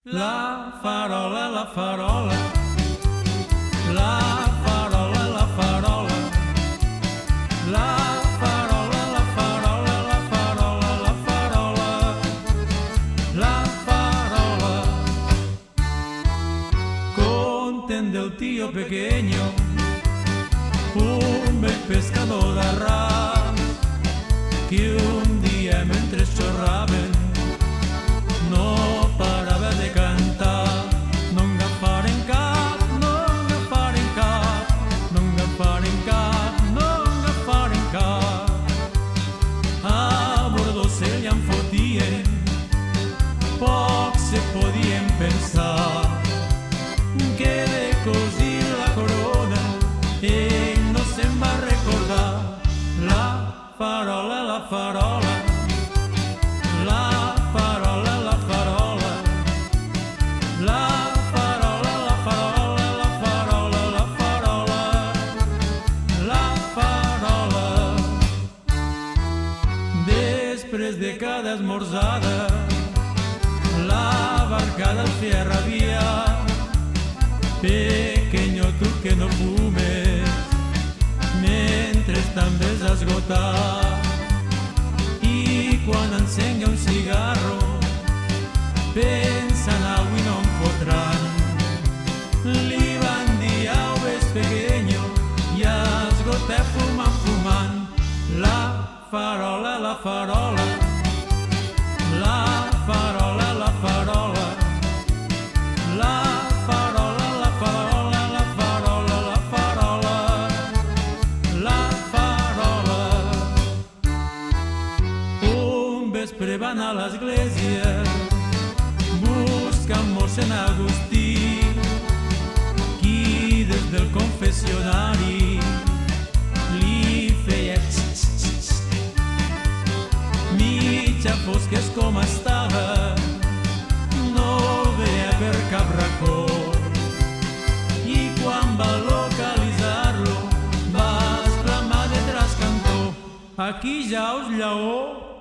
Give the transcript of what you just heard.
La farola, la farola, la farola, la farola, la farola, la farola, la farola, la farola, la farola. Conten del tío pequeño, un bel pescador de ras, que un día mentre xorraven no parava de cantar. Non agafaren cap, non agafaren cap, non agafaren cap, non agafaren cap. A bordo se li en fotien, poc se podien pensar que de cosir la corona ell no se'n va recordar. La farola, la farola, la farola, la farola, la farola, la farola, la farola, la farola, la farola. Després de cada esmorzada, la barcada el feia rabiar. Pequeño, tu que no fumes, mentre també has esgotat. I quan encengui un cigarro, pensa en algo i no en fotran. Li van dir, au, ves pequeño, i esgoté fumant, fumant. La farola, la farola, la farola, la farola, la farola, la farola, la farola, la farola, la farola. Un vespre van a l'església buscant mossèn Agustí, qui des del confessionari li feia mitja fosques com estava, no veia per cap racó. I quan va localitzar-lo va exclamar de trascantó: aquí ja us lleó.